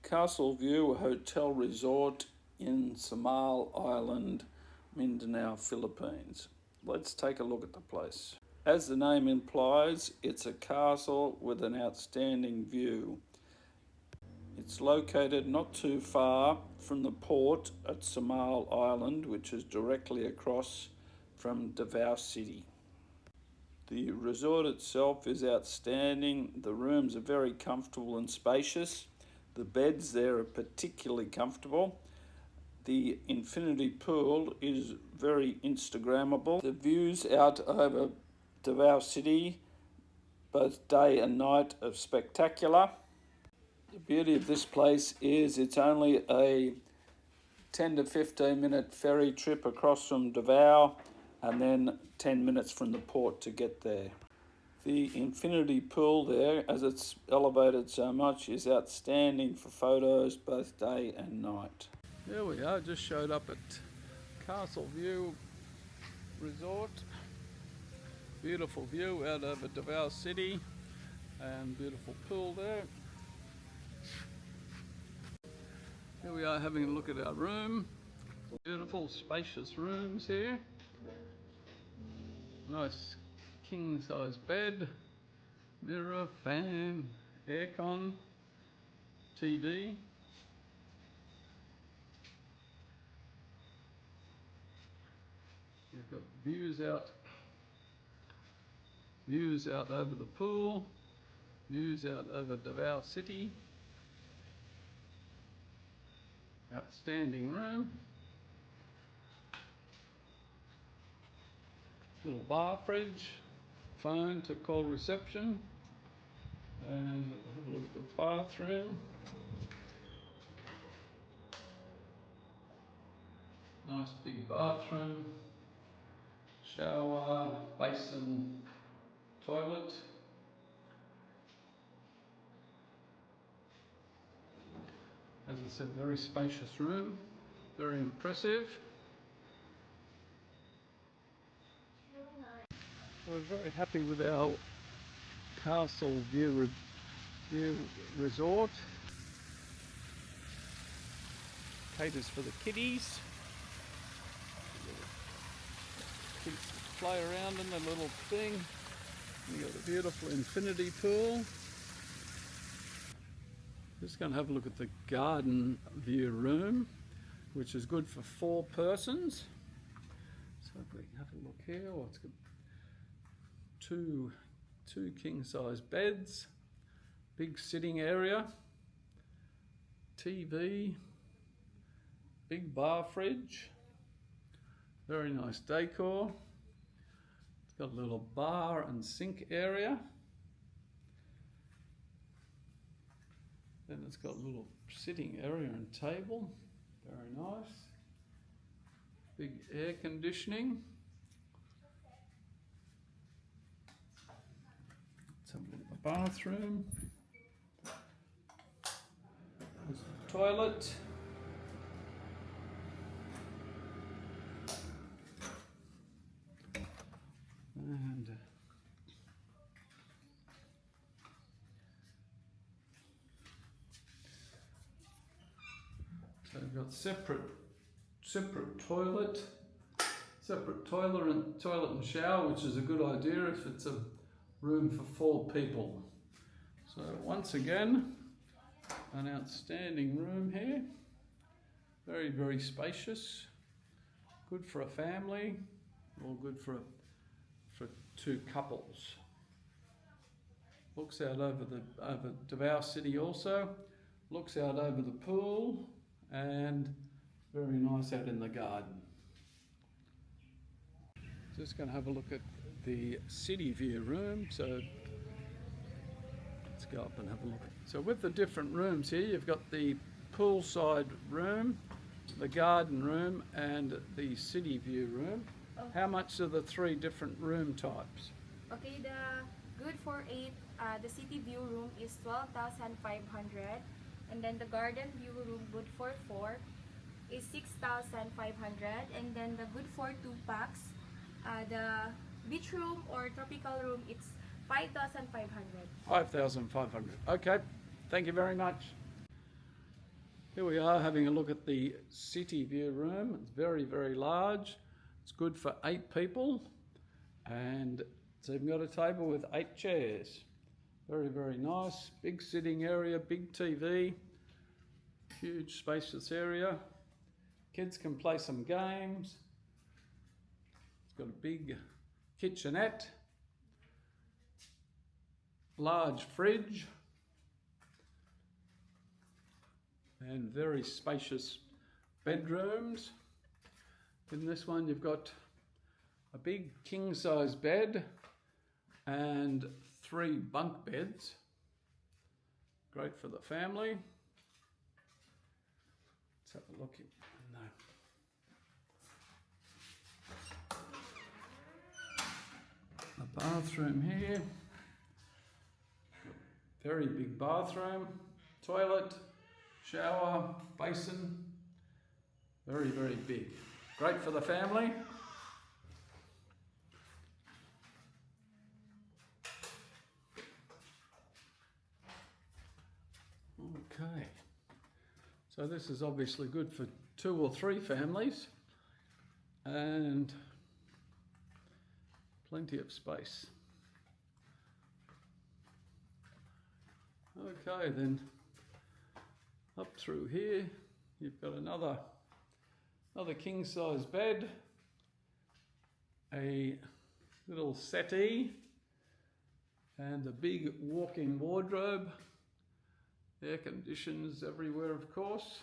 Castle View Hotel Resort in Samal Island, Mindanao, Philippines. Let's take a look at the place. As the name implies, it's a castle with an outstanding view. It's located not too far from the port at Samal Island, which is directly across from Davao City. The resort itself is outstanding. The rooms are very comfortable and spacious. The beds there are particularly comfortable. The infinity pool is very Instagrammable. The views out over Davao City, both day and night, are spectacular. The beauty of this place is it's only a 10 to 15 minute ferry trip across from Davao and then 10 minutes from the port to get there. The infinity pool there, as it's elevated so much, is outstanding for photos both day and night. There we are, just showed up at Castle View Resort. Beautiful view out over Davao City and beautiful pool there. Here we are having a look at our room. Beautiful spacious rooms here. Nice king size bed, mirror, fan, aircon, TV. You've got views out over the pool, views out over Davao City. Outstanding room. Little bar fridge, phone to call reception, and have a look at the bathroom. Nice big bathroom, shower, basin, toilet. As I said, very spacious room, very impressive. We're very happy with our Castle View Resort. Caters for the kiddies. Kids play around in the little thing. You got a beautiful infinity pool. Just going to have a look at the garden view room, which is good for 4 persons. So if we have a look here, well, it's got two king size beds, big sitting area, TV, big bar fridge, very nice decor. It's got a little bar and sink area. Then it's got a little sitting area and table, very nice. Big air conditioning. Let's have a look at the bathroom. There's the toilet. And so we've got separate toilet and shower, which is a good idea if it's a room for 4 people. So once again, an outstanding room here. Very, very spacious. Good for a family or good for 2 couples. Looks out over Davao City also. Looks out over the pool and very nice out in the garden. Just going to have a look at the city view room. So let's go up and have a look. So with the different rooms here, you've got the poolside room, the garden room and the city view room. Okay. How much are the 3 different room types? Okay, the good for 8, the city view room is 12,500, and then the garden view room good for 4 is 6,500, and then the good for 2 packs, the beach room or tropical room, it's 5,500. 5,500. Okay, thank you very much. Here we are having a look at the city view room. It's very, very large. It's good for 8 people, and it's even got a table with 8 chairs. Very, very nice. Big sitting area, big TV, huge spacious area. Kids can play some games. It's got a big kitchenette, large fridge, and very spacious bedrooms. In this one you've got a big king size bed and 3 bunk beds. Great for the family. Let's have a look in the bathroom here. Very big bathroom, toilet, shower, basin. Very, very big. Great for the family. Okay, so this is obviously good for 2 or 3 families and plenty of space. Okay, then up through here you've got another king size bed, a little settee and a big walk-in wardrobe. Air conditions everywhere, of course.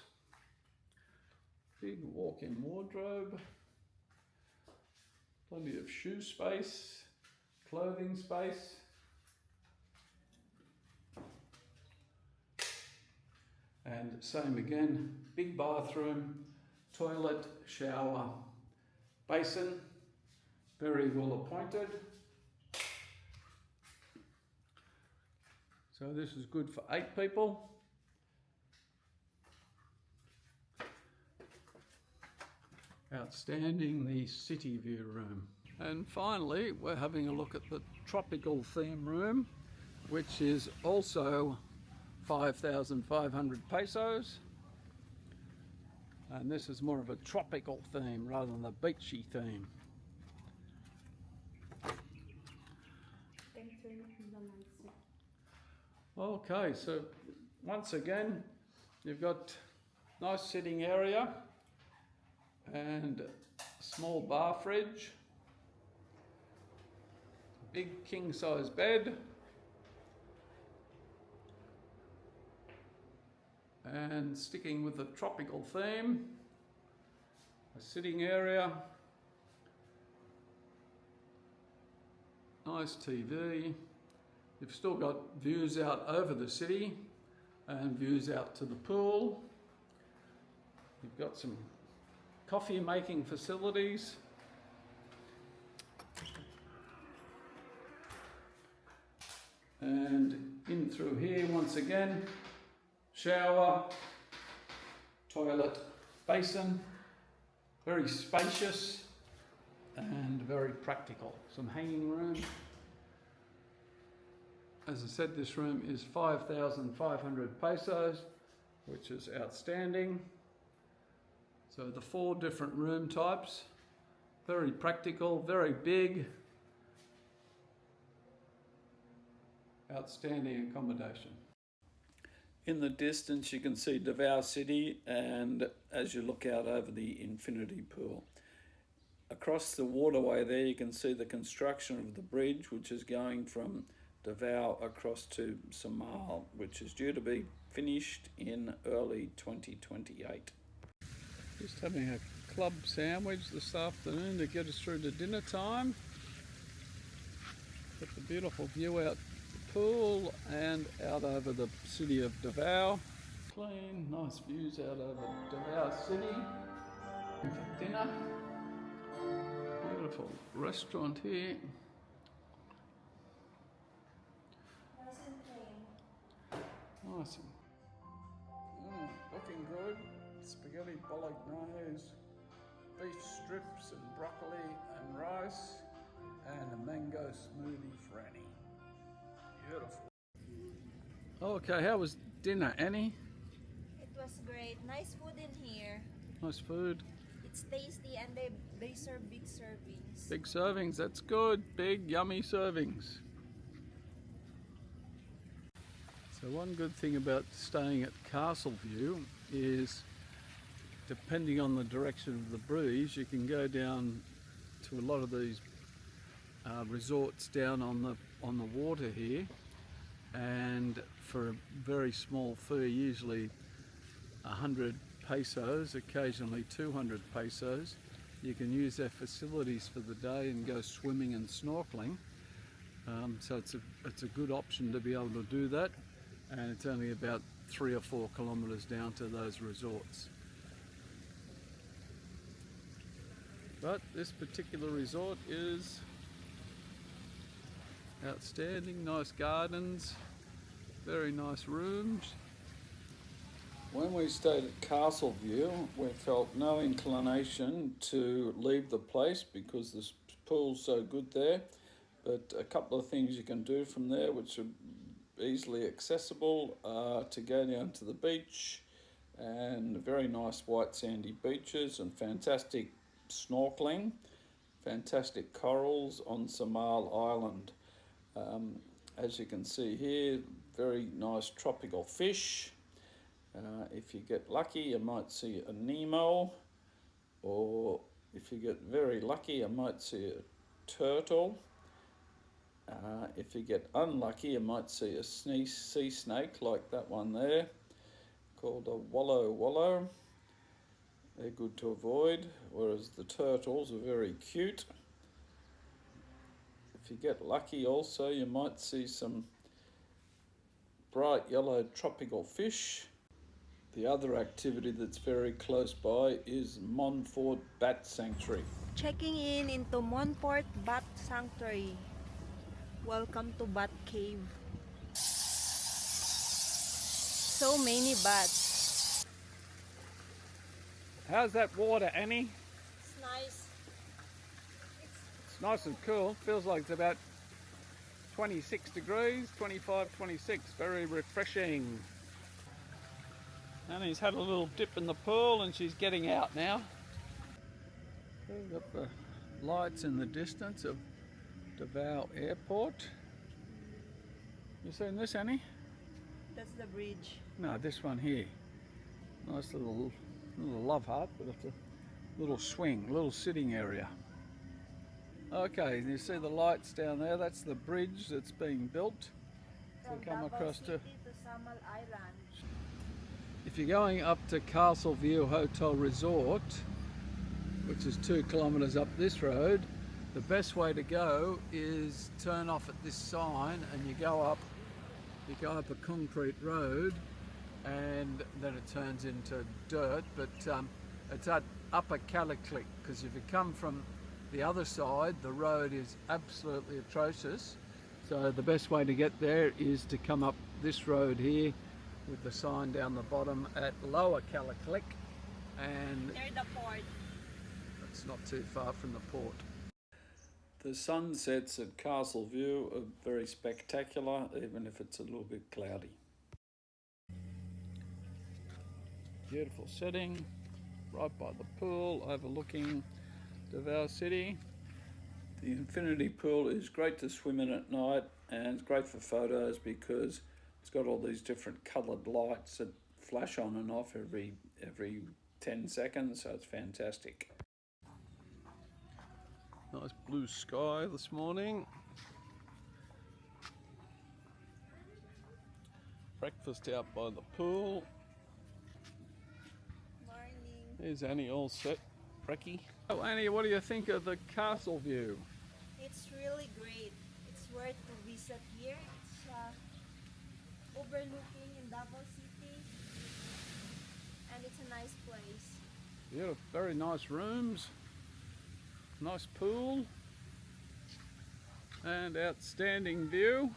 Big walk-in wardrobe. Plenty of shoe space, clothing space. And same again, big bathroom, toilet, shower, basin. Very well appointed. So this is good for 8 people. Outstanding, the city view room. And finally, we're having a look at the tropical theme room, which is also 5,500 pesos. And this is more of a tropical theme rather than a beachy theme. Okay, so once again, you've got nice sitting area and a small bar fridge, big king size bed, and sticking with the tropical theme, a sitting area, nice TV. You've still got views out over the city and views out to the pool. You've got some coffee making facilities. And in through here once again, shower, toilet, basin, very spacious and very practical. Some hanging room. As I said, this room is 5,500 pesos, which is outstanding. So the 4 different room types, very practical, very big, outstanding accommodation. In the distance you can see Davao City, and as you look out over the infinity pool. Across the waterway there you can see the construction of the bridge, which is going from Davao across to Samal, which is due to be finished in early 2028. Just having a club sandwich this afternoon to get us through to dinner time. Got the beautiful view out the pool and out over the city of Davao. Clean, nice views out over Davao City. For dinner. Beautiful restaurant here. Nice. Looking good. Spaghetti bolognese, beef strips and broccoli and rice, and a mango smoothie for Annie. Beautiful. Okay, how was dinner, Annie? It was great. Nice food in here. Nice food. It's tasty and they serve big servings. Big servings, that's good. Big, yummy servings. So one good thing about staying at Castleview is, depending on the direction of the breeze, you can go down to a lot of these resorts down on the water here, and for a very small fee, usually 100 pesos, occasionally 200 pesos, you can use their facilities for the day and go swimming and snorkeling. So it's a good option to be able to do that, and it's only about 3 or 4 kilometres down to those resorts. But this particular resort is outstanding. Nice gardens, very nice rooms. When we stayed at Castleview, we felt no inclination to leave the place because the pool's so good there. But a couple of things you can do from there, which are easily accessible, to go down to the beach, and very nice white sandy beaches and fantastic snorkeling, fantastic corals on Samal Island. As you can see here, very nice tropical fish. If you get lucky, you might see a Nemo, or if you get very lucky, you might see a turtle. If you get unlucky, you might see a sea snake like that one there, called a wallow wallow. They're good to avoid, whereas the turtles are very cute. If you get lucky also, you might see some bright yellow tropical fish. The other activity that's very close by is Montfort Bat Sanctuary. Checking in into Montfort Bat Sanctuary. Welcome to Bat Cave. So many bats. How's that water, Annie? It's nice. It's nice and cool. Feels like it's about 26 degrees, 25, 26. Very refreshing. Annie's had a little dip in the pool and she's getting out now. We've got the lights in the distance of Davao Airport. You seen this, Annie? That's the bridge. No, this one here. Nice little love hut, but it's a little swing, little sitting area. Okay, you see the lights down there? That's the bridge that's being built From to come Davao across City to Samal Island. If you're going up to Castleview Hotel Resort, which is 2 kilometres up this road, the best way to go is turn off at this sign and you go up a concrete road, and then it turns into dirt, but it's at Upper Caliclick, because if you come from the other side, the road is absolutely atrocious. So the best way to get there is to come up this road here with the sign down the bottom at Lower Caliclick, and Near the port. it's not too far from the port. The sunsets at Castleview are very spectacular, even if it's a little bit cloudy. Beautiful setting, right by the pool, overlooking Davao City. The infinity pool is great to swim in at night, and it's great for photos because it's got all these different coloured lights that flash on and off every 10 seconds, so it's fantastic. Nice blue sky this morning. Breakfast out by the pool. Morning. Here's Annie all set, Brekkie. Oh, Annie, what do you think of the Castleview? It's really great. It's worth to visit here. It's overlooking in Davao City, and it's a nice place. Yeah, very nice rooms, nice pool, and outstanding view.